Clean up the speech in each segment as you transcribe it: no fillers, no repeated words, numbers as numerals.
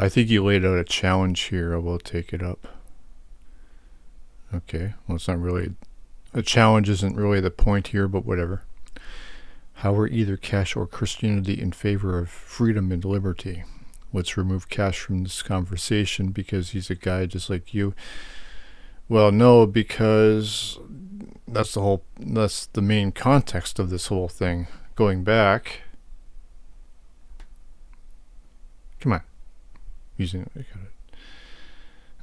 I think you laid out a challenge here. I will take it up. Okay, well, it's not really... A challenge isn't really the point here, but whatever. How are either cash or Christianity in favor of freedom and liberty? Let's remove Cash from this conversation because he's a guy just like you. Well, no, because that's the main context of this whole thing. Going back... Come on. Using it.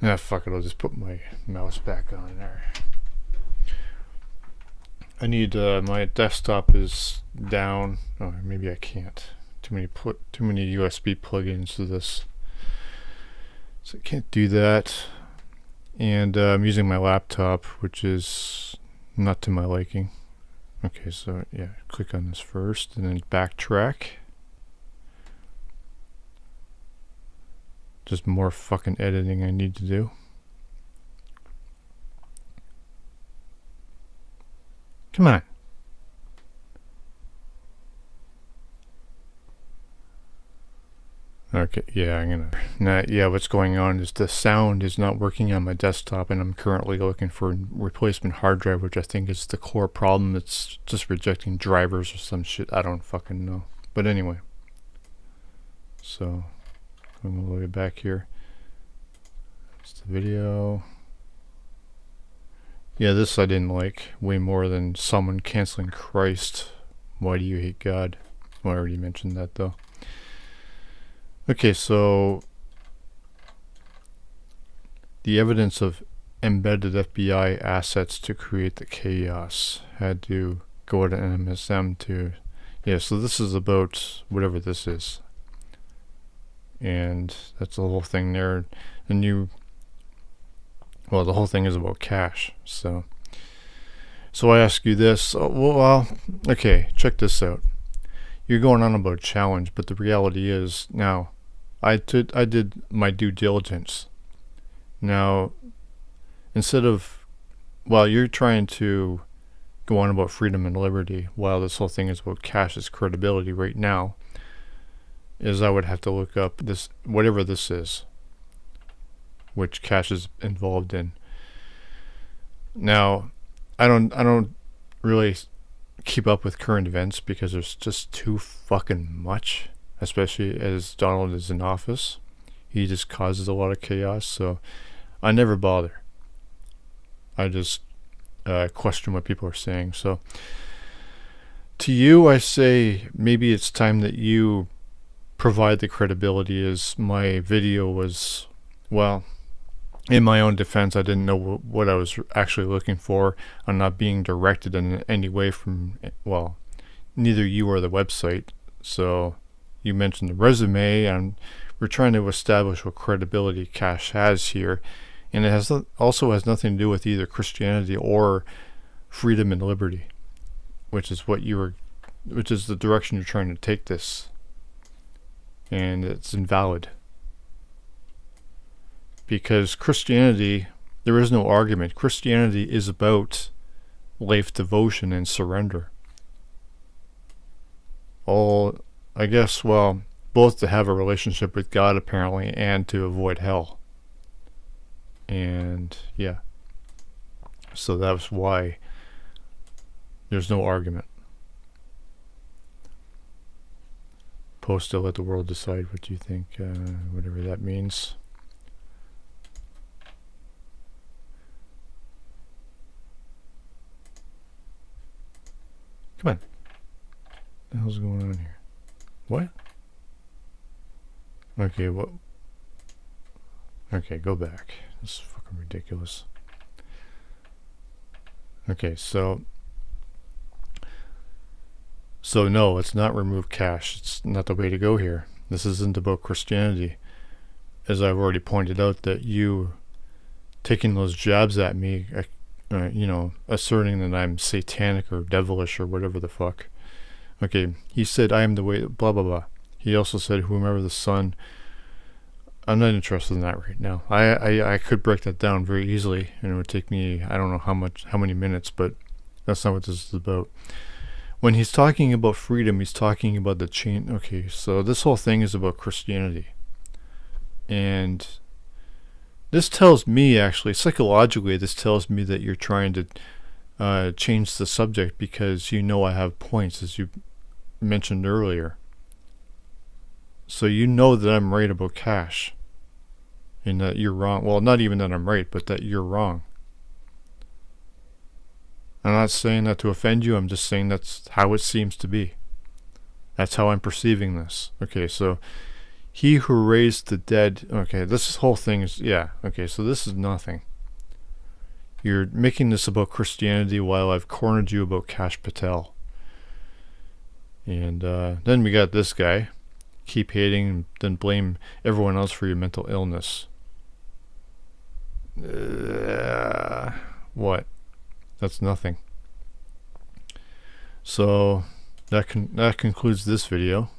Ah, fuck it. I'll just put my mouse back on there. I need my desktop is down. Oh, maybe I can't. Too many USB plugins to this, so I can't do that. And I'm using my laptop, which is not to my liking. Okay, so yeah, click on this first, and then backtrack. Just more fucking editing I need to do. Come on. Okay, yeah, what's going on is the sound is not working on my desktop, and I'm currently looking for a replacement hard drive, which I think is the core problem. It's just rejecting drivers or some shit. I don't fucking know. But anyway. So, going all the way back here. That's the video. Yeah, this I didn't like way more than someone canceling Christ. Why do you hate God? Well, I already mentioned that though. Okay, so the evidence of embedded FBI assets to create the chaos had to go to NMSM to... Yeah, so this is about whatever this is. And that's the whole thing there. Well, the whole thing is about cash. So I ask you this. Well, okay, check this out. You're going on about challenge, but the reality is, now, I did my due diligence. Now, instead of, while you're trying to go on about freedom and liberty, while this whole thing is about cash's credibility right now, is I would have to look up this, whatever this is, which Cash is involved in. Now, I don't really keep up with current events because there's just too fucking much, especially as Donald is in office. He just causes a lot of chaos, so I never bother. I just question what people are saying. So to you, I say maybe it's time that you provide the credibility, as my video was, well, in my own defense, I didn't know what I was actually looking for. I'm not being directed in any way from, well, neither you or the website. So you mentioned the resume, and we're trying to establish what credibility Cash has here. And it also has nothing to do with either Christianity or freedom and liberty, which is the direction you're trying to take this. And it's invalid. Because Christianity, there is no argument. Christianity is about life devotion and surrender. I guess, well, both to have a relationship with God apparently and to avoid hell. And yeah. So that's why there's no argument. Post to let the world decide what you think, whatever that means. Come on. What the hell's going on here? What? Okay, what? Okay, go back. This is fucking ridiculous. Okay, so no, it's not remove Cash. It's not the way to go here. This isn't about Christianity. As I've already pointed out, that you taking those jabs at me, asserting that I'm satanic or devilish or whatever the fuck. Okay, he said, I am the way, blah, blah, blah. He also said, whomever the Son. I'm not interested in that right now. I could break that down very easily, and it would take me, I don't know how many minutes, but that's not what this is about. When he's talking about freedom, he's talking about the chain. Okay, so this whole thing is about Christianity. And this tells me, actually, psychologically, this tells me that you're trying to change the subject because you know I have points, as you mentioned earlier. So you know that I'm right about cash. And that you're wrong. Well, not even that I'm right, but that you're wrong. I'm not saying that to offend you. I'm just saying that's how it seems to be. That's how I'm perceiving this. Okay, so he who raised the dead. Okay, this whole thing is, yeah. Okay, so this is nothing. You're making this about Christianity while I've cornered you about Kash Patel. And then we got this guy. Keep hating and then blame everyone else for your mental illness. What? That's nothing. So that concludes this video.